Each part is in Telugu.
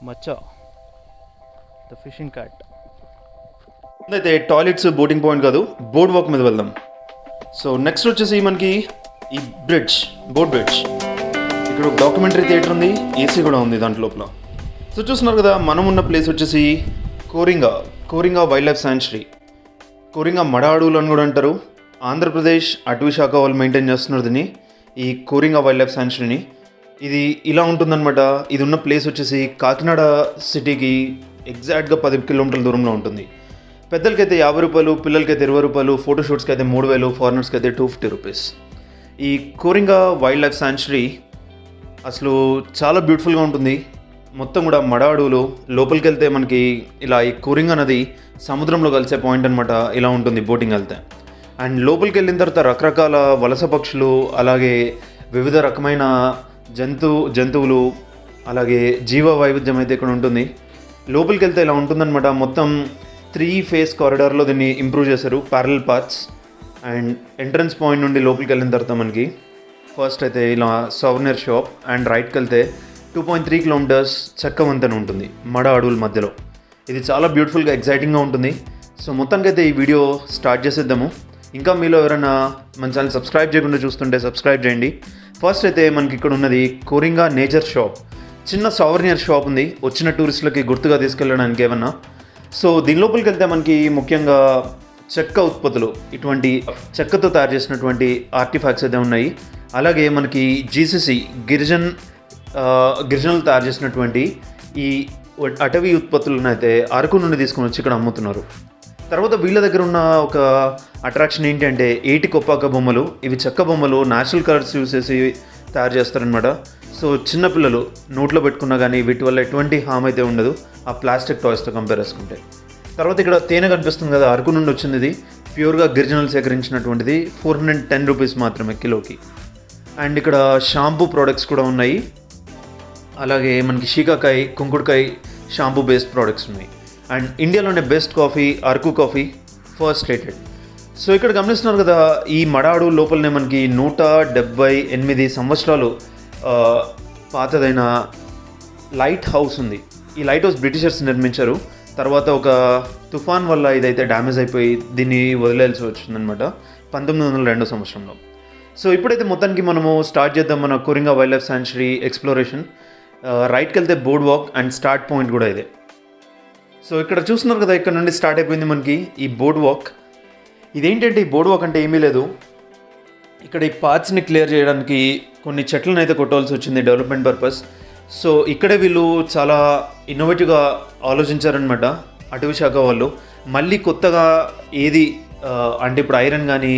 Maccha the fishing cat. అయితే టాయిలెట్స్ బోటింగ్ పాయింట్ కాదు, బోర్డ్ వాక్ మీద వెళ్దాం. సో నెక్స్ట్ వచ్చేసి మనకి ఈ బ్రిడ్జ్, బోట్ బ్రిడ్జ్. ఇక్కడ ఒక డాక్యుమెంటరీ థియేటర్ ఉంది, ఏసీ కూడా ఉంది దాంట్ లోపల. సో చూస్తున్నారు కదా, మనం ఉన్న ప్లేస్ వచ్చేసి Coringa wild life sanctuary. Coringa మడ అడవులు అని కూడా అంటారు. ఆంధ్రప్రదేశ్ అటవీ శాఖ వాళ్ళు మెయింటైన్ చేస్తున్నారు దీన్ని, ఈ కోరింగా వైల్డ్ లైఫ్ శాంచురీని. ఇది ఇలా ఉంటుందన్నమాట. ఇది ఉన్న ప్లేస్ వచ్చేసి కాకినాడ సిటీకి ఎగ్జాక్ట్గా 10 కిలోమీటర్ల దూరంలో ఉంటుంది. పెద్దలకైతే 50 రూపాయలు, పిల్లలకైతే 20 రూపాయలు, ఫోటోషూట్స్కి అయితే 3000, ఫారినర్స్కి అయితే 250 రూపీస్. ఈ కోరింగా వైల్డ్ లైఫ్ శాంచురీ అసలు చాలా బ్యూటిఫుల్గా ఉంటుంది. మొత్తం కూడా మడ అడవులు. లోపలికి వెళ్తే మనకి ఇలా ఈ కోరింగా నది సముద్రంలో కలిసే పాయింట్ అనమాట. ఇలా ఉంటుంది బోటింగ్ వెళ్తే. అండ్ లోపలికి వెళ్ళిన తర్వాత రకరకాల వలస పక్షులు, అలాగే వివిధ రకమైన జంతువులు, అలాగే జీవ వైవిధ్యం అయితే ఇక్కడ ఉంటుంది. లోపలికి వెళ్తే ఇలా ఉంటుందన్నమాట. మొత్తం 3 ఫేస్ కారిడార్లో దీన్ని ఇంప్రూవ్ చేశారు, parallel paths. And entrance point నుండి లోపలికి వెళ్ళిన తర్వాత మనకి ఫస్ట్ అయితే ఇలా సౌవెనీర్ షాప్, అండ్ రైట్కి వెళ్తే 2.3 కిలోమీటర్స్ చెక్క వంతెన ఉంటుంది మడ అడవుల మధ్యలో. ఇది చాలా బ్యూటిఫుల్గా, ఎగ్జైటింగ్గా ఉంటుంది. సో మొత్తానికైతే ఈ వీడియో స్టార్ట్ చేసేద్దాము. ఇంకా మీలో ఎవరైనా మన ఛానల్ సబ్స్క్రైబ్ చేయకుండా చూస్తుంటే సబ్స్క్రైబ్ చేయండి. ఫస్ట్ అయితే మనకి ఇక్కడ ఉన్నది కోరింగా నేచర్ షాప్. చిన్న సౌవెనీర్ షాప్ ఉంది, వచ్చిన టూరిస్టులకి గుర్తుగా తీసుకెళ్ళడానికి ఏమన్నా. సో దీని లోపలికి వెళ్తే మనకి ముఖ్యంగా చెక్క ఉత్పత్తులు, ఇటువంటి చెక్కతో తయారు చేసినటువంటి ఆర్టిఫాక్ట్స్ అయితే ఉన్నాయి. అలాగే మనకి జీసీసీ గిరిజనులు తయారు చేసినటువంటి ఈ అటవీ ఉత్పత్తులను అయితే అరకు నుండి తీసుకొని వచ్చి ఇక్కడ అమ్ముతున్నారు. తర్వాత వీళ్ళ దగ్గర ఉన్న ఒక అట్రాక్షన్ ఏంటి అంటే 8 కొప్పాక బొమ్మలు. ఇవి చెక్క బొమ్మలు, న్యాచురల్ కలర్స్ యూస్ చేసి తయారు చేస్తారనమాట. సో చిన్నపిల్లలు నోట్లో పెట్టుకున్నా కానీ వీటి వల్ల ఎటువంటి హామ్ అయితే ఉండదు ఆ ప్లాస్టిక్ టాయ్స్తో కంపేర్ చేసుకుంటే. తర్వాత ఇక్కడ తేనె కనిపిస్తుంది కదా, అరకు నుండి వచ్చింది. ఇది ప్యూర్గా గిరిజనులు సేకరించినటువంటిది. 410 రూపీస్ మాత్రమే కిలోకి. అండ్ ఇక్కడ షాంపూ ప్రోడక్ట్స్ కూడా ఉన్నాయి. అలాగే మనకి షీకాకాయ, కుంకుడుకాయ షాంపూ బేస్డ్ ప్రోడక్ట్స్ ఉన్నాయి. అండ్ ఇండియాలోనే best coffee Araku coffee, first rated. So ఇక్కడ గమనిస్తున్నారు కదా, ఈ మడ అడవు లోపలనే మనకి 178 సంవత్సరాలు పాతదైన లైట్ హౌస్ ఉంది. ఈ లైట్ హౌస్ బ్రిటిషర్స్ నిర్మించారు. తర్వాత ఒక తుఫాన్ వల్ల ఇదైతే డ్యామేజ్ అయిపోయి దీన్ని వదిలేయాల్సి వచ్చిందనమాట 1902 సంవత్సరంలో. సో ఇప్పుడైతే మొత్తానికి మనము స్టార్ట్ చేద్దాం మన Coringa wild life sanctuary exploration. రైట్కి వెళ్తే board walk and start point కూడా ఇదే. సో ఇక్కడ చూస్తున్నారు కదా, ఇక్కడ నుండి స్టార్ట్ అయిపోయింది మనకి ఈ బోర్డ్ వాక్. ఇదేంటంటే ఈ బోర్డ్ వాక్ అంటే ఏమీ లేదు, ఇక్కడ ఈ పాత్స్ని క్లియర్ చేయడానికి కొన్ని చెట్లను అయితే కొట్టవలసి వచ్చింది డెవలప్మెంట్ పర్పస్. సో ఇక్కడే వీళ్ళు చాలా ఇన్నోవేటివ్గా ఆలోచించారనమాట అటవీ శాఖ వాళ్ళు. మళ్ళీ కొత్తగా ఏది అంటే ఇప్పుడు ఐరన్ కానీ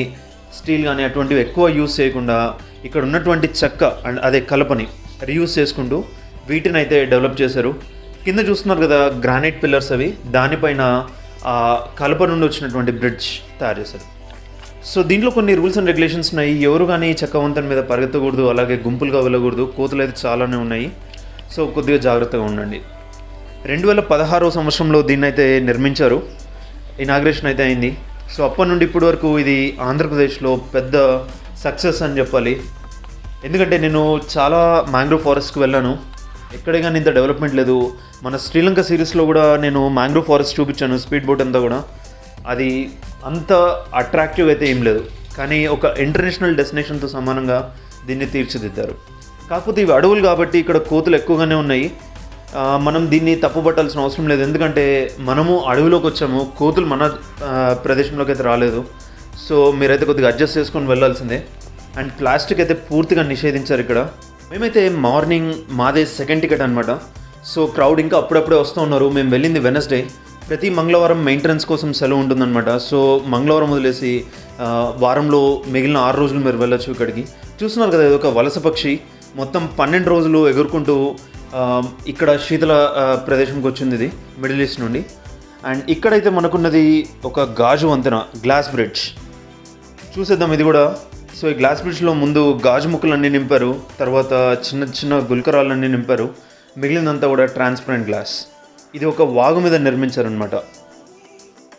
స్టీల్ కానీ అటువంటివి ఎక్కువ యూస్ చేయకుండా ఇక్కడ ఉన్నటువంటి చెక్క అండ్ అదే కలపని రీయూస్ చేసుకుంటూ వీటిని అయితే డెవలప్ చేశారు. కింద చూస్తున్నారు కదా గ్రానైట్ పిల్లర్స్, అవి దానిపైన కలప నుండి వచ్చినటువంటి బ్రిడ్జ్ తయారు చేశారు. సో దీంట్లో కొన్ని రూల్స్ అండ్ రెగ్యులేషన్స్ ఉన్నాయి. ఎవరు కానీ చెక్క వంతెన మీద పరిగెత్తకూడదు, అలాగే గుంపులుగా వెళ్ళకూడదు. కోతులు అయితే చాలానే ఉన్నాయి. సో కొద్దిగా జాగ్రత్తగా ఉండండి. 2016 సంవత్సరంలో దీన్ని అయితే నిర్మించారు, ఇనాగ్రేషన్ అయితే అయింది. సో అప్పటి నుండి ఇప్పటి వరకు ఇది ఆంధ్రప్రదేశ్లో పెద్ద సక్సెస్ అని చెప్పాలి. ఎందుకంటే నేను చాలా మ్యాంగ్రోవ్ ఫారెస్ట్కి వెళ్ళాను, ఎక్కడే కానీ ఇంత డెవలప్మెంట్ లేదు. మన శ్రీలంక సిరీస్లో కూడా నేను మ్యాంగ్రోవ్ ఫారెస్ట్ చూపించాను, స్పీడ్ బోట్ అంతా కూడా. అది అంత అట్రాక్టివ్ అయితే ఏం లేదు, కానీ ఒక ఇంటర్నేషనల్ డెస్టినేషన్తో సమానంగా దీన్ని తీర్చిదిద్దారు. కాకపోతే ఇవి అడవులు కాబట్టి ఇక్కడ కోతులు ఎక్కువగానే ఉన్నాయి. మనం దీన్ని తప్పుపట్టాల్సిన అవసరం లేదు, ఎందుకంటే మనము అడవిలోకి వచ్చాము, కోతులు మన ప్రదేశంలోకి అయితే రాలేదు. సో మీరైతే కొద్దిగా అడ్జస్ట్ చేసుకొని వెళ్ళాల్సిందే. అండ్ ప్లాస్టిక్ అయితే పూర్తిగా నిషేధించారు ఇక్కడ. మేమైతే మార్నింగ్, మాదే సెకండ్ టికెట్ అనమాట. సో క్రౌడ్ ఇంకా అప్పుడప్పుడే వస్తూ ఉన్నారు. మేము వెళ్ళింది వెనస్డే. ప్రతి మంగళవారం మెయింటెనెన్స్ కోసం సెలవు ఉంటుందన్నమాట. సో మంగళవారం వదిలేసి వారంలో మిగిలిన 6 రోజులు మీరు వెళ్ళొచ్చు ఇక్కడికి. చూస్తున్నారు కదా, ఇది ఒక వలస పక్షి. మొత్తం 12 రోజులు ఎగురుకుంటూ ఇక్కడ శీతల ప్రదేశంకి వచ్చింది ఇది, మిడిల్ ఈస్ట్ నుండి. అండ్ ఇక్కడైతే మనకున్నది ఒక గాజు వంతెన, గ్లాస్ బ్రిడ్జ్. చూసేద్దాం ఇది కూడా. సో ఈ గ్లాస్ బ్రిడ్జ్లో ముందు గాజు ముక్కలన్నీ నింపారు, తర్వాత చిన్న చిన్న గుల్కరాలన్నీ నింపారు, మిగిలినంతా కూడా ట్రాన్స్పరెంట్ గ్లాస్. ఇది ఒక వాగు మీద నిర్మించారనమాట.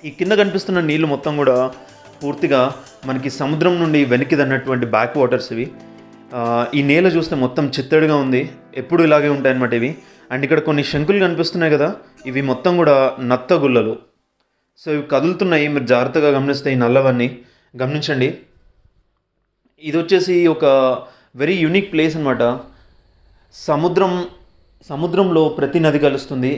ఈ కింద కనిపిస్తున్న నీళ్ళు మొత్తం కూడా పూర్తిగా మనకి సముద్రం నుండి వెనక్కి దన్నటువంటి బ్యాక్ వాటర్స్ ఇవి. ఈ నేల చూస్తే మొత్తం చిత్తడిగా ఉంది, ఎప్పుడు ఇలాగే ఉంటాయన్నమాట ఇవి. అండ్ ఇక్కడ కొన్ని శంకులు కనిపిస్తున్నాయి కదా, ఇవి మొత్తం కూడా నత్త గుల్లలు. సో ఇవి కదులుతున్నాయి, మీరు జాగ్రత్తగా గమనిస్తే ఈ నల్లవన్నీ గమనించండి. ఇది వచ్చేసి ఒక వెరీ యూనిక్ ప్లేస్ అనమాట. సముద్రంలో ప్రతి నది కలుస్తుంది.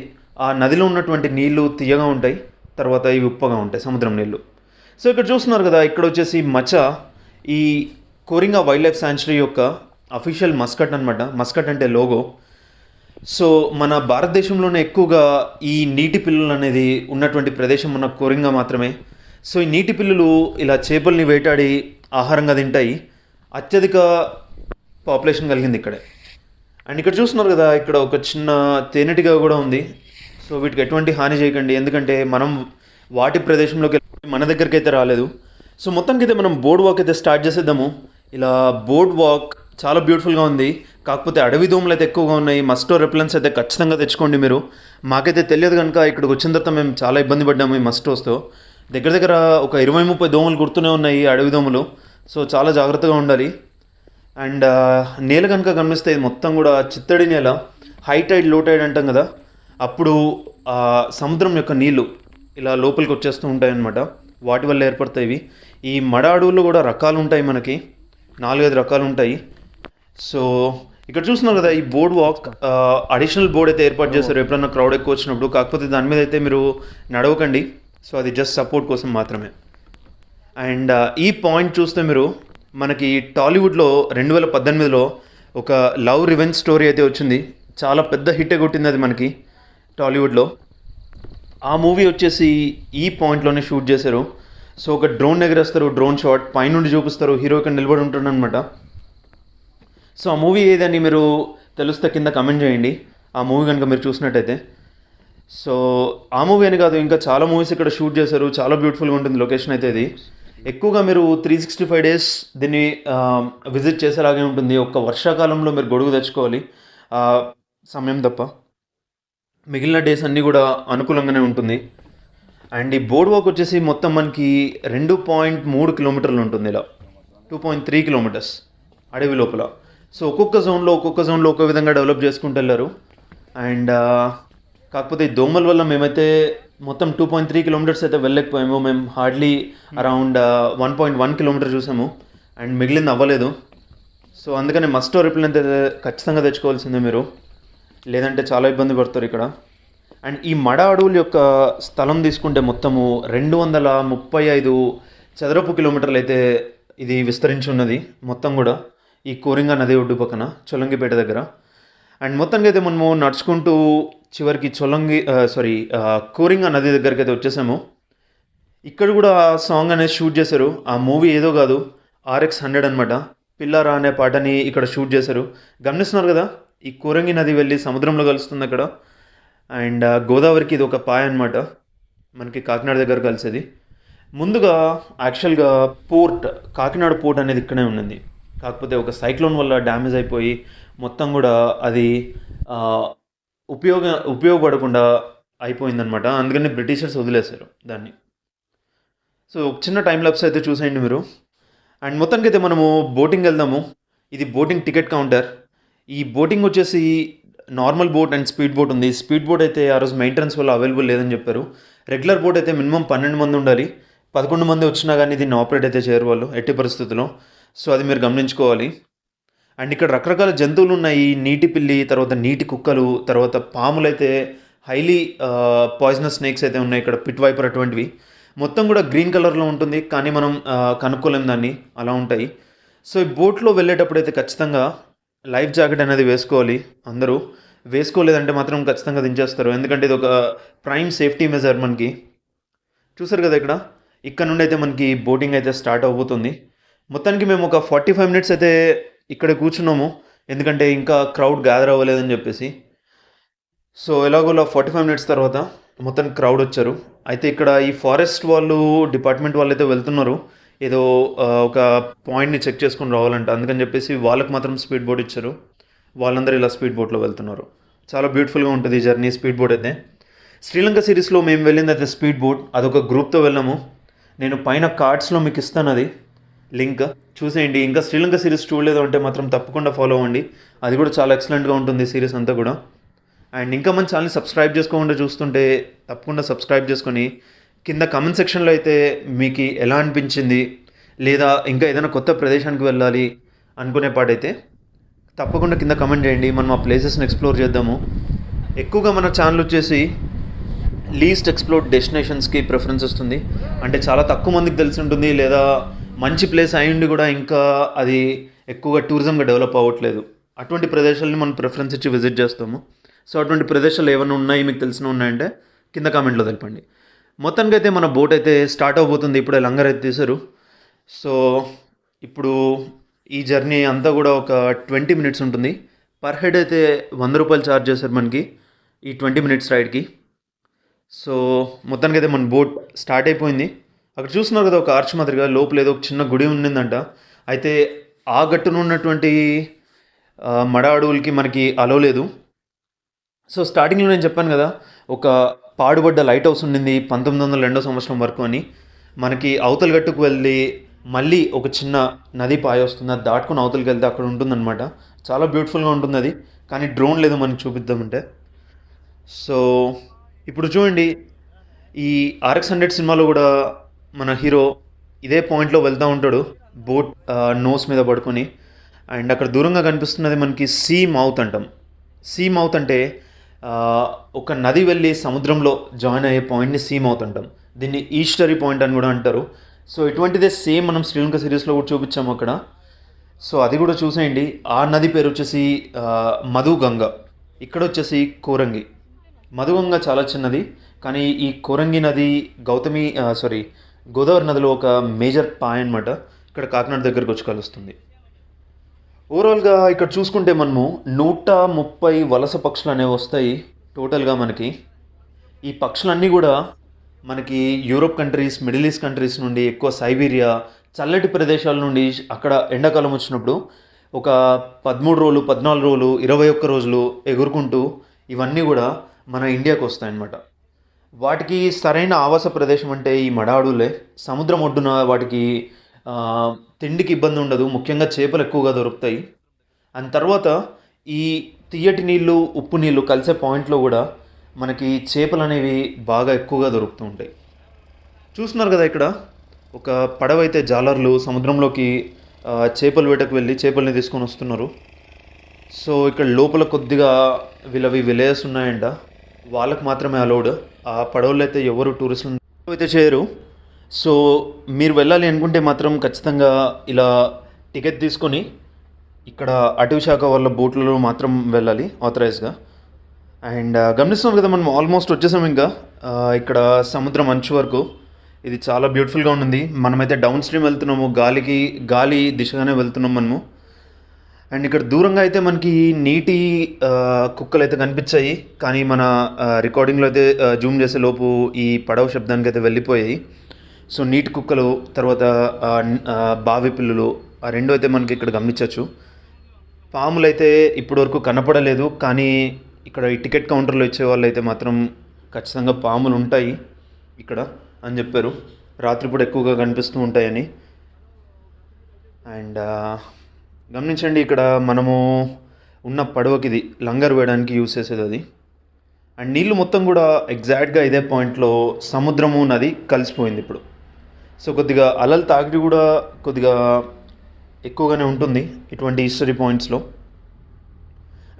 ఆ నదిలో ఉన్నటువంటి నీళ్లు తీయగా ఉంటాయి, తర్వాత ఇవి ఉప్పగా ఉంటాయి సముద్రం నీళ్ళు. సో ఇక్కడ చూస్తున్నారు కదా, ఇక్కడ వచ్చేసి మచ్చ ఈ కోరింగా వైల్డ్ లైఫ్ శాంచురీ యొక్క అఫీషియల్ మస్కట్ అనమాట. మస్కట్ అంటే లోగో. సో మన భారతదేశంలోనే ఎక్కువగా ఈ నీటి పిల్లులు అనేది ఉన్నటువంటి ప్రదేశం మన కోరింగా మాత్రమే. సో ఈ నీటి పిల్లులు ఇలా చేపల్ని వేటాడి ఆహారంగా తింటాయి. అత్యధిక పాపులేషన్ కలిగింది ఇక్కడే. అండ్ ఇక్కడ చూస్తున్నారు కదా, ఇక్కడ ఒక చిన్న తేనెటిగా కూడా ఉంది. సో వీటికి ఎటువంటి హాని చేయకండి, ఎందుకంటే మనం వాటి ప్రదేశంలోకి మన దగ్గరికి అయితే రాలేదు. సో మొత్తానికి అయితే మనం బోర్డ్ వాక్ అయితే స్టార్ట్ చేసేద్దాము. ఇలా బోర్డ్ వాక్ చాలా బ్యూటిఫుల్గా ఉంది. కాకపోతే అడవి దోమలు అయితే ఎక్కువగా ఉన్నాయి. మస్టో రెప్లెన్స్ అయితే ఖచ్చితంగా తెచ్చుకోండి మీరు. మాకైతే తెలియదు కనుక ఇక్కడికి వచ్చిన తర్వాత మేము చాలా ఇబ్బంది పడ్డాము ఈ మస్టోస్తో. దగ్గర ఒక 20-30 దోమలు గుర్తూనే ఉన్నాయి, అడవి దోమలు. సో చాలా జాగ్రత్తగా ఉండాలి. అండ్ నేల కనుక గమనిస్తే ఇది మొత్తం కూడా చిత్తడి నేల. హై టైడ్ లో టైడ్ అంటాం కదా, అప్పుడు సముద్రం యొక్క నీళ్లు ఇలా లోపలికి వచ్చేస్తూ ఉంటాయి అన్నమాట. వాటి వల్ల ఏర్పడతాయి ఇవి. ఈ మడ అడవుల్లో కూడా రకాలు ఉంటాయి, మనకి 4-5 రకాలు ఉంటాయి. సో ఇక్కడ చూస్తున్నారు కదా, ఈ బోర్డ్ వాక్ అడిషనల్ బోర్డ్ అయితే ఏర్పాటు చేశారు ఎప్పుడన్నా క్రౌడ్ ఎక్కువ వచ్చినప్పుడు. కాకపోతే దాని మీద అయితే మీరు నడవకండి. సో అది జస్ట్ సపోర్ట్ కోసం మాత్రమే. అండ్ ఈ పాయింట్ చూస్తే మీరు, మనకి టాలీవుడ్లో 2018లో ఒక లవ్ రివెంజ్ స్టోరీ అయితే వచ్చింది. చాలా పెద్ద హిట్ కొట్టింది అది మనకి టాలీవుడ్లో. ఆ మూవీ వచ్చేసి ఈ పాయింట్లోనే షూట్ చేశారు. సో ఒక డ్రోన్ ఎగరేస్తారు, డ్రోన్ షాట్ పైనుండి చూపిస్తారు, హీరో ఇక్కడ నిలబడి ఉంటాడు అనమాట. సో ఆ మూవీ ఏదని మీరు తెలిస్తే కింద కమెంట్ చేయండి, ఆ మూవీ కనుక మీరు చూసినట్టయితే. సో ఆ మూవీ అని కాదు, ఇంకా చాలా మూవీస్ ఇక్కడ షూట్ చేశారు. చాలా బ్యూటిఫుల్గా ఉంటుంది లొకేషన్ అయితే. ఇది ఎక్కువగా మీరు 365 days దీన్ని విజిట్ చేసేలాగే ఉంటుంది. ఒక్క వర్షాకాలంలో మీరు గొడుగు తెచ్చుకోవాలి సమయం తప్ప, మిగిలిన డేస్ అన్నీ కూడా అనుకూలంగానే ఉంటుంది. అండ్ ఈ బోర్డ్ వాక్ వచ్చేసి మొత్తం మనకి 2.3 కిలోమీటర్లు ఉంటుంది. ఇలా 2.3 కిలోమీటర్స్ అడవి లోపల. సో ఒక్కొక్క జోన్లో ఒక్కొక్క విధంగా డెవలప్ చేసుకుంటూ వెళ్ళారు. అండ్ కాకపోతే ఈ దోమల వల్ల మేమైతే మొత్తం 2.3 కిలోమీటర్స్ అయితే వెళ్ళలేకపోయాము. మేము హార్డ్లీ అరౌండ్ 1.1 కిలోమీటర్ చూసాము, అండ్ మిగిలింది అవ్వలేదు. సో అందుకని మస్టో రిప్లెంట్ అయితే ఖచ్చితంగా తెచ్చుకోవాల్సిందే మీరు, లేదంటే చాలా ఇబ్బంది పడతారు ఇక్కడ. అండ్ ఈ మడ అడవుల యొక్క స్థలం తీసుకుంటే మొత్తము 235 చదరపు కిలోమీటర్లు అయితే ఇది విస్తరించి ఉన్నది మొత్తం కూడా, ఈ కోరింగా నది ఒడ్డు పక్కన చొలంగిపేట దగ్గర. అండ్ మొత్తానికి అయితే మనము నడుచుకుంటూ చివరికి కోరింగా నది దగ్గరికి అయితే వచ్చేసాము. ఇక్కడ కూడా సాంగ్ అనేది షూట్ చేశారు. ఆ మూవీ ఏదో కాదు, RX-100 అనమాట. పిల్లారా అనే పాటని ఇక్కడ షూట్ చేశారు. గమనిస్తున్నారు కదా, ఈ కోరంగి నది వెళ్ళి సముద్రంలో కలుస్తుంది అక్కడ. అండ్ గోదావరికి ఇది ఒక పాయ అనమాట, మనకి కాకినాడ దగ్గర కలిసేది. ముందుగా యాక్చువల్గా కాకినాడ పోర్ట్ అనేది ఇక్కడే ఉన్నది. కాకపోతే ఒక సైక్లోన్ వల్ల డ్యామేజ్ అయిపోయి మొత్తం కూడా అది ఉపయోగపడకుండా అయిపోయిందనమాట. అందుకని బ్రిటిషర్స్ వదిలేశారు దాన్ని. సో చిన్న టైం లాప్స్ అయితే చూసేయండి మీరు. అండ్ మొత్తానికి అయితే మనము బోటింగ్ వెళ్దాము. ఇది బోటింగ్ టికెట్ కౌంటర్. ఈ బోటింగ్ వచ్చేసి normal boat and speed boat ఉంది. స్పీడ్ బోట్ అయితే ఆ రోజు మెయింటెనెన్స్ వల్ల అవైలబుల్ లేదని చెప్పారు. రెగ్యులర్ బోట్ అయితే మినిమం 12 మంది ఉండాలి. 11 మంది వచ్చినా కానీ దీన్ని ఆపరేట్ అయితే చేయరు వాళ్ళు ఎట్టి పరిస్థితుల్లో. సో అది మీరు గమనించుకోవాలి. అండ్ ఇక్కడ రకరకాల జంతువులు ఉన్నాయి. నీటి పిల్లి, తర్వాత నీటి కుక్కలు, తర్వాత పాములు అయితే హైలీ పాయిజనస్ స్నేక్స్ అయితే ఉన్నాయి ఇక్కడ, పిట్ వైపర్ అటువంటివి. మొత్తం కూడా గ్రీన్ కలర్లో ఉంటుంది, కానీ మనం కనుక్కోలేం దాన్ని, అలా ఉంటాయి. సో ఈ బోట్లో వెళ్ళేటప్పుడు అయితే ఖచ్చితంగా లైఫ్ జాకెట్ అనేది వేసుకోవాలి. అందరూ వేసుకోలేదంటే మాత్రం ఖచ్చితంగా దించేస్తారు, ఎందుకంటే ఇది ఒక ప్రైమ్ సేఫ్టీ మెజర్ మనకి. చూసారు కదా ఇక్కడ నుండి అయితే మనకి బోటింగ్ అయితే స్టార్ట్ అవబోతుంది. మొత్తానికి మేము ఒక 45 minutes అయితే ఇక్కడ కూర్చున్నాము, ఎందుకంటే ఇంకా క్రౌడ్ గ్యాదర్ అవ్వలేదని చెప్పేసి. సో ఎలాగోలా 45 minutes తర్వాత మొత్తం క్రౌడ్ వచ్చారు. అయితే ఇక్కడ ఈ ఫారెస్ట్ వాళ్ళు, డిపార్ట్మెంట్ వాళ్ళు అయితే వెళ్తున్నారు, ఏదో ఒక పాయింట్ని చెక్ చేసుకొని రావాలంట. అందుకని చెప్పేసి వాళ్ళకి మాత్రం స్పీడ్ బోట్ ఇచ్చారు. వాళ్ళందరూ ఇలా స్పీడ్ బోట్లో వెళ్తున్నారు. చాలా బ్యూటిఫుల్గా ఉంటుంది ఈ జర్నీ స్పీడ్ బోట్ అయితే. శ్రీలంక సిరీస్లో మేము వెళ్ళింది అయితే స్పీడ్ బోట్, అదొక గ్రూప్తో వెళ్ళాము. నేను పైన కార్డ్స్లో మీకు ఇస్తాను అది లింక్, చూసేయండి. ఇంకా శ్రీలంక సిరీస్ చూడలేదు అంటే మాత్రం తప్పకుండా ఫాలో అవ్వండి, అది కూడా చాలా ఎక్సలెంట్గా ఉంటుంది సిరీస్ అంతా కూడా. అండ్ ఇంకా మన ఛానల్ని సబ్స్క్రైబ్ చేసుకోకుండా చూస్తుంటే తప్పకుండా సబ్స్క్రైబ్ చేసుకొని కింద కామెంట్ సెక్షన్లో అయితే మీకు ఎలా అనిపించింది, లేదా ఇంకా ఏదైనా కొత్త ప్రదేశానికి వెళ్ళాలి అనుకునే పాటైతే తప్పకుండా కింద కామెంట్ చేయండి. మనం ఆ ప్లేసెస్ని ఎక్స్ప్లోర్ చేద్దాము. ఎక్కువగా మన ఛానల్ వచ్చేసి లీస్ట్ ఎక్స్ప్లోర్డ్ డెస్టినేషన్స్కి ప్రిఫరెన్స్ వస్తుంది. అంటే చాలా తక్కువ మందికి తెలిసి ఉంటుంది, లేదా మంచి ప్లేస్ అయ్యుండి కూడా ఇంకా అది ఎక్కువగా టూరిజంగా డెవలప్ అవ్వట్లేదు. అటువంటి ప్రదేశాలని మనం ప్రిఫరెన్స్ ఇచ్చి విజిట్ చేస్తాము. సో అటువంటి ప్రదేశాలు ఏమైనా ఉన్నాయి, మీకు తెలిసిన ఉన్నాయంటే కింద కామెంట్లో తెలపండి. మొత్తానికి అయితే మన బోట్ అయితే స్టార్ట్ అవబోతుంది. ఇప్పుడే లంగర్ అయితే తీశారు. సో ఇప్పుడు ఈ జర్నీ అంతా కూడా ఒక 20 మినిట్స్ ఉంటుంది. పర్ హెడ్ అయితే 100 రూపాయలు ఛార్జ్ చేశారు మనకి ఈ 20 మినిట్స్ రైడ్కి. సో మొత్తానికి అయితే మన బోట్ స్టార్ట్ అయిపోయింది. అక్కడ చూస్తున్నారు కదా ఒక ఆర్చ్ మాదిరిగా లోపల ఏదో ఒక చిన్న గుడి ఉండిందంట. అయితే ఆ గట్టున ఉన్నటువంటి మడ అడవులకి మనకి అలవలేదు. సో స్టార్టింగ్లో నేను చెప్పాను కదా ఒక పాడుబడ్డ లైట్ హౌస్ ఉండింది 1902 సంవత్సరం వరకు అని. మనకి అవతల గట్టుకు వెళ్ళి మళ్ళీ ఒక చిన్న నది పాయ వస్తుంది, అది దాటుకుని అవతలకి వెళ్తే అక్కడ ఉంటుందన్నమాట. చాలా బ్యూటిఫుల్గా ఉంటుంది అది, కానీ డ్రోన్ లేదు మనకి చూపిద్దామంటే. సో ఇప్పుడు చూడండి, ఈ RX-100 సినిమాలో కూడా మన హీరో ఇదే పాయింట్లో వెళ్తూ ఉంటాడు బోట్ నోస్ మీద పడుకొని. అండ్ అక్కడ దూరంగా కనిపిస్తున్నది మనకి సీ మౌత్ అంటాం. సీ మౌత్ అంటే ఒక నది వెళ్ళి సముద్రంలో జాయిన్ అయ్యే పాయింట్ని సీ మౌత్ అంటాం. దీన్ని ఈస్టరీ పాయింట్ అని కూడా అంటారు. సో ఇటువంటిదే సేమ్ మనం శ్రీలంక సిరీస్లో కూడా చూపించాము అక్కడ. సో అది కూడా చూసేయండి. ఆ నది పేరు వచ్చేసి మధుగంగ, ఇక్కడ వచ్చేసి కోరంగి. మధుగంగ చాలా చిన్నది, కానీ ఈ కోరంగి నది గోదావరి నదిలో ఒక మేజర్ పాయ్ అనమాట. ఇక్కడ కాకినాడ దగ్గరకు వచ్చి కలుస్తుంది. ఓవరాల్గా ఇక్కడ చూసుకుంటే మనము 130 వలస పక్షులు అనేవి వస్తాయి టోటల్గా మనకి. ఈ పక్షులన్నీ కూడా మనకి Europe countries, middle east countries నుండి, ఎక్కువ సైబీరియా, చల్లటి ప్రదేశాల నుండి అక్కడ ఎండాకాలం వచ్చినప్పుడు ఒక 13 రోజులు, 14 రోజులు, 21 రోజులు ఎగురుకుంటూ ఇవన్నీ కూడా మన ఇండియాకు వస్తాయన్నమాట. వాటికి సరైన ఆవాస ప్రదేశం అంటే ఈ మడ అడవులే. సముద్రం ఒడ్డున వాటికి తిండికి ఇబ్బంది ఉండదు, ముఖ్యంగా చేపలు ఎక్కువగా దొరుకుతాయి. అండ్ తర్వాత ఈ తియ్యటి నీళ్ళు, ఉప్పు నీళ్ళు కలిసే పాయింట్లో కూడా మనకి చేపలు అనేవి బాగా ఎక్కువగా దొరుకుతూ ఉంటాయి. చూస్తున్నారు కదా ఇక్కడ ఒక పడవ అయితే జాలర్లు సముద్రంలోకి చేపల వేటకు వెళ్ళి చేపల్ని తీసుకొని వస్తున్నారు. సో ఇక్కడ లోపల కొద్దిగా వీళ్ళవి విలేజెస్ ఉన్నాయంట, వాళ్ళకు మాత్రమే అలౌడ్. ఆ పడవలు అయితే ఎవరు టూరిస్టులు అయితే చేయరు. సో మీరు వెళ్ళాలి అనుకుంటే మాత్రం ఖచ్చితంగా ఇలా టికెట్ తీసుకొని ఇక్కడ అటవీ శాఖ వాళ్ళ బోట్లలో మాత్రం వెళ్ళాలి ఆథరైజ్గా. అండ్ గమనిస్తున్నాం కదా మనం ఆల్మోస్ట్ వచ్చేసాం ఇంకా ఇక్కడ సముద్రం అంచు వరకు. ఇది చాలా బ్యూటిఫుల్గా ఉంటుంది. మనమైతే డౌన్ స్ట్రీమ్ వెళ్తున్నాము, గాలి దిశగానే వెళ్తున్నాం మనము. అండ్ ఇక్కడ దూరంగా అయితే మనకి నీటి కుక్కలు అయితే కనిపించాయి, కానీ మన రికార్డింగ్లో అయితే జూమ్ చేసే లోపు ఈ పడవ శబ్దానికి అయితే వెళ్ళిపోయాయి. సో నీటి కుక్కలు, తర్వాత బావి పిల్లులు, ఆ రెండు అయితే మనకి ఇక్కడ గమనించవచ్చు. పాములు అయితే ఇప్పటివరకు కనపడలేదు, కానీ ఇక్కడ ఈ టికెట్ కౌంటర్లో ఇచ్చే వాళ్ళు అయితే మాత్రం ఖచ్చితంగా పాములు ఉంటాయి ఇక్కడ అని చెప్పారు. రాత్రిపూట ఎక్కువగా కనిపిస్తూ ఉంటాయని. అండ్ గమనించండి, ఇక్కడ మనము ఉన్న పడవకి ఇది లంగర్ వేయడానికి యూజ్ చేసేది అది. అండ్ నీళ్ళు మొత్తం కూడా ఎగ్జాక్ట్గా ఇదే పాయింట్లో సముద్రము నది కలిసిపోయింది ఇప్పుడు. సో కొద్దిగా అలలు తాకిడి కూడా కొద్దిగా ఎక్కువగానే ఉంటుంది ఇటువంటి హిస్టరీ పాయింట్స్లో.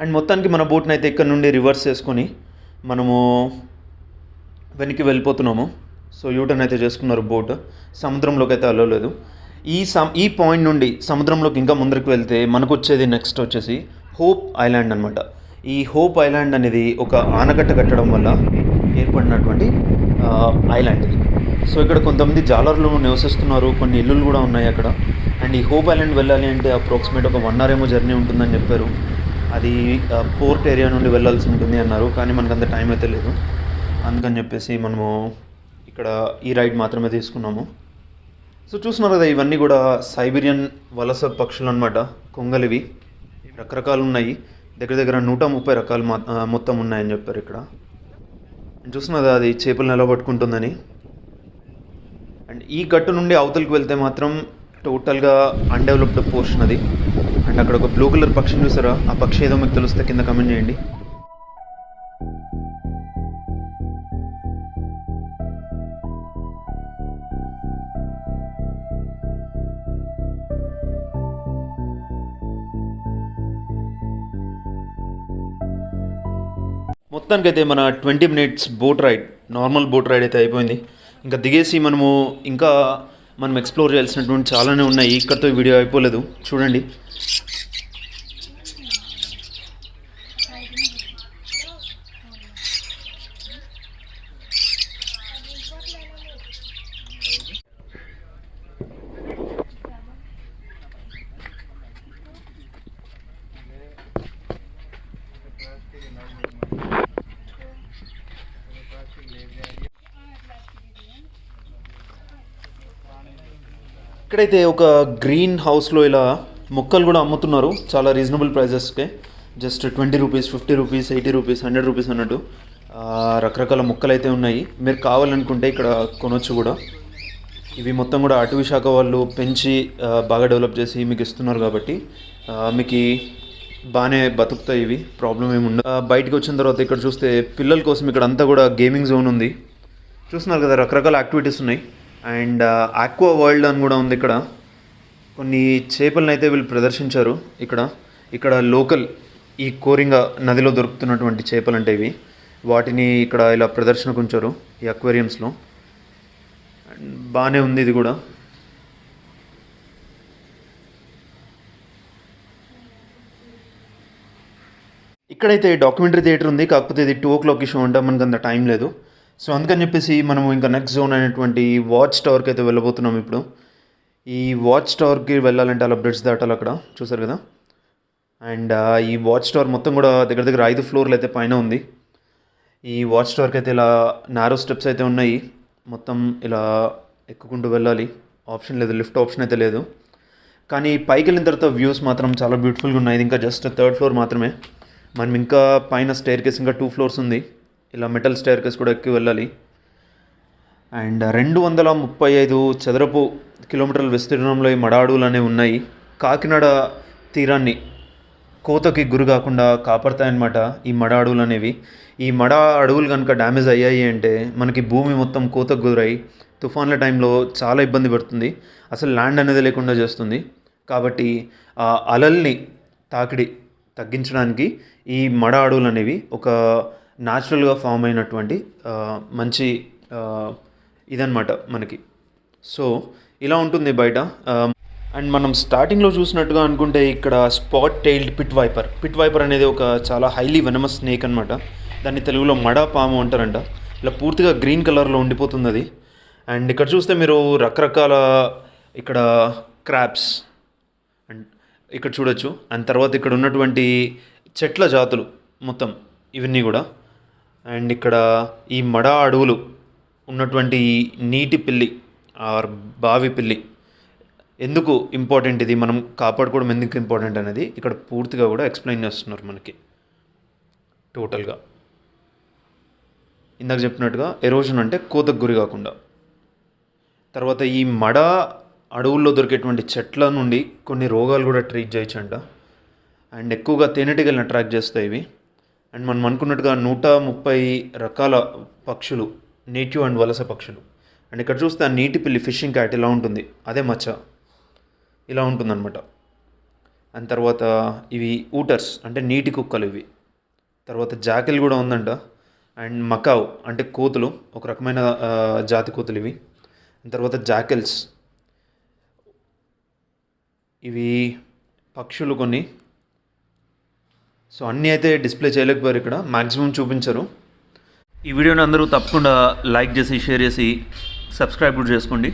అండ్ మొత్తానికి మన బోట్ని అయితే ఇక్కడ నుండి రివర్స్ చేసుకొని మనము వెనక్కి వెళ్ళిపోతున్నాము. సో యూటర్న్ అయితే చేసుకున్నారు బోట్. సముద్రంలోకి అయితే అలవలేదు. ఈ పాయింట్ నుండి సముద్రంలోకి ఇంకా ముందరికి వెళ్తే మనకు వచ్చేది నెక్స్ట్ వచ్చేసి హోప్ ఐలాండ్ అనమాట. ఈ హోప్ ఐలాండ్ అనేది ఒక ఆనకట్ట కట్టడం వల్ల ఏర్పడినటువంటి ఐలాండ్ ఇది. సో ఇక్కడ కొంతమంది జాలర్లు నివసిస్తున్నారు, కొన్ని ఇల్లులు కూడా ఉన్నాయి అక్కడ. అండ్ ఈ హోప్ ఐలాండ్ వెళ్ళాలి అంటే అప్రాక్సిమేట్ ఒక 1 hour ఏమో జర్నీ ఉంటుందని చెప్పారు. అది పోర్ట్ ఏరియా నుండి వెళ్ళాల్సి ఉంటుంది అన్నారు, కానీ మనకు అంత టైం అయితే లేదు. అందుకని చెప్పేసి మనము ఇక్కడ ఈ రైడ్ మాత్రమే తీసుకున్నాము. సో చూస్తున్నారు కదా, ఇవన్నీ కూడా సైబీరియన్ వలస పక్షులు అనమాట, కొంగలివి. రకరకాలు ఉన్నాయి, దగ్గర 130 రకాలు మొత్తం ఉన్నాయని చెప్పారు ఇక్కడ. చూస్తున్నారు కదా, అది చేపలు నిలబట్టుకుంటుందని. అండ్ ఈ గట్టు నుండి అవతలకి వెళ్తే మాత్రం టోటల్గా అన్డెవలప్డ్ పోర్షన్ అది. అండ్ అక్కడ ఒక బ్లూ కలర్ పక్షిని చూసారా, ఆ పక్షి ఏదో మీకు తెలిస్తే కింద కమెంట్ చేయండి. మొత్తానికైతే మన 20 minutes boat ride, normal boat ride అయితే అయిపోయింది. ఇంకా దిగేసి ఇంకా మనం ఎక్స్ప్లోర్ చేయాల్సినటువంటి చాలానే ఉన్నాయి. ఇక్కడితో వీడియో అయిపోలేదు, చూడండి. ఇక్కడైతే ఒక గ్రీన్ హౌస్లో ఇలా మొక్కలు కూడా అమ్ముతున్నారు, చాలా రీజనబుల్ ప్రైజెస్కే. Just 20 rupees, 50 rupees, 80 rupees, 100 rupees అన్నట్టు రకరకాల మొక్కలు అయితే ఉన్నాయి. మీరు కావాలనుకుంటే ఇక్కడ కొనొచ్చు కూడా. ఇవి మొత్తం కూడా అటవీ శాఖ వాళ్ళు పెంచి బాగా డెవలప్ చేసి మీకు ఇస్తున్నారు కాబట్టి మీకు బాగానే బతుకుతాయి ఇవి, ప్రాబ్లం ఏమి ఉండదు. బయటకు వచ్చిన తర్వాత ఇక్కడ చూస్తే పిల్లల కోసం ఇక్కడ అంతా కూడా గేమింగ్ జోన్ ఉంది. చూస్తున్నారు కదా, రకరకాల యాక్టివిటీస్ ఉన్నాయి. అండ్ ఆక్వా వరల్డ్ అని కూడా ఉంది. ఇక్కడ కొన్ని చేపలను అయితే వీళ్ళు ప్రదర్శించారు. ఇక్కడ లోకల్ ఈ కోరింగ నదిలో దొరుకుతున్నటువంటి చేపలు అంటే ఇవి, వాటిని ఇక్కడ ఇలా ప్రదర్శనకు ఉంచారు ఈ అక్వేరియంస్లో. అండ్ బాగానే ఉంది ఇది కూడా. ఇక్కడైతే డాక్యుమెంటరీ థియేటర్ ఉంది, కాకపోతే ఇది 2 o'clock షో అంటే మనకు అంత టైం లేదు. సో అందుకని చెప్పేసి మనము ఇంకా నెక్స్ట్ జోన్ అయినటువంటి వాచ్ టవర్కి అయితే వెళ్ళబోతున్నాం ఇప్పుడు. ఈ వాచ్ టవర్కి వెళ్ళాలంటే అలా బ్రిడ్జ్ దాటాలి, అక్కడ చూసారు కదా. అండ్ ఈ వాచ్ టవర్ మొత్తం కూడా దగ్గర దగ్గర 5 floors అయితే పైన ఉంది. ఈ వాచ్ టవర్కి అయితే ఇలా నారో స్టెప్స్ అయితే ఉన్నాయి, మొత్తం ఇలా ఎక్కుకుంటూ వెళ్ళాలి. ఆప్షన్ లేదు, లిఫ్ట్ ఆప్షన్ అయితే లేదు. కానీ పైకి వెళ్ళిన తర్వాత వ్యూస్ మాత్రం చాలా బ్యూటిఫుల్గా ఉన్నాయి. ఇది ఇంకా జస్ట్ 3rd floor మాత్రమే. మనం ఇంకా పైన స్టైర్ కేస్ ఇంకా 2 floors ఉంది. ఇలా మెటల్ స్టైర్ కేస్ కూడా ఎక్కి వెళ్ళాలి. అండ్ 235 చదరపు కిలోమీటర్ల విస్తీర్ణంలో ఈ మడ అడవులు అనేవి ఉన్నాయి. కాకినాడ తీరాన్ని కోతకి గురి కాకుండా కాపాడుతాయన్నమాట ఈ మడ అడవులు అనేవి. ఈ మడ అడవులు కనుక డ్యామేజ్ అయ్యాయి అంటే మనకి భూమి మొత్తం కోతకు గురై తుఫాన్ల టైంలో చాలా ఇబ్బంది పడుతుంది, అసలు ల్యాండ్ అనేది లేకుండా చేస్తుంది. కాబట్టి ఆ అలల్ని తాకిడి తగ్గించడానికి ఈ మడ అడవులు అనేవి ఒక న్యాచురల్గా ఫామ్ అయినటువంటి మంచి ఇదన్నమాట మనకి. సో ఇలా ఉంటుంది బయట. అండ్ మనం స్టార్టింగ్లో చూసినట్టుగా అనుకుంటే ఇక్కడ స్పాట్ టైల్డ్ పిట్ వైపర్ అనేది ఒక చాలా హైలీ వెనమస్ స్నేక్ అనమాట. దాన్ని తెలుగులో మడ పాము అంటారంట. ఇలా పూర్తిగా గ్రీన్ కలర్లో ఉండిపోతుంది అది. అండ్ ఇక్కడ చూస్తే మీరు రకరకాల ఇక్కడ క్రాబ్స్ అండ్ ఇక్కడ చూడొచ్చు. అండ్ తర్వాత ఇక్కడ ఉన్నటువంటి చెట్ల జాతులు మొత్తం ఇవన్నీ కూడా. అండ్ ఇక్కడ ఈ మడ అడవులు ఉన్నటువంటి నీటి పిల్లి ఆర్ బావి పిల్లి ఎందుకు ఇంపార్టెంట్, ఇది మనం కాపాడుకోవడం ఎందుకు ఇంపార్టెంట్ అనేది ఇక్కడ పూర్తిగా కూడా ఎక్స్ప్లెయిన్ చేస్తున్నారు మనకి టోటల్గా. ఇందాక చెప్పినట్టుగా ఎరోజన్ అంటే కోతకు గురి కాకుండా. తర్వాత ఈ మడ అడవుల్లో దొరికేటువంటి చెట్ల నుండి కొన్ని రోగాలు కూడా ట్రీట్ చేయొచ్చంట. అండ్ ఎక్కువగా తేనెటీగలను అట్రాక్ట్ చేస్తాయి ఇవి. అండ్ మనం అనుకున్నట్టుగా 130 రకాల పక్షులు, నేటివ్ అండ్ వలస పక్షులు. అండ్ ఇక్కడ చూస్తే ఆ నీటి పిల్లి ఫిషింగ్ క్యాట్ ఇలా ఉంటుంది, అదే మచ్చ ఇలా ఉంటుందన్నమాట. అండ్ తర్వాత ఇవి ఊటర్స్ అంటే నీటి కుక్కలు ఇవి. తర్వాత జాకెల్ కూడా ఉందంట. అండ్ మకావ్ అంటే కోతులు, ఒక రకమైన జాతి కోతులు ఇవి. తర్వాత జాకెల్స్, ఇవి పక్షులు కొన్ని. సో అన్నీ అయితే డిస్ప్లే చేయలేకపోయారు, ఇక్కడ మ్యాక్సిమం చూపించరు. ఈ వీడియోని అందరూ తప్పకుండా లైక్ చేసి షేర్ చేసి సబ్స్క్రైబ్ కూడా చేసుకోండి.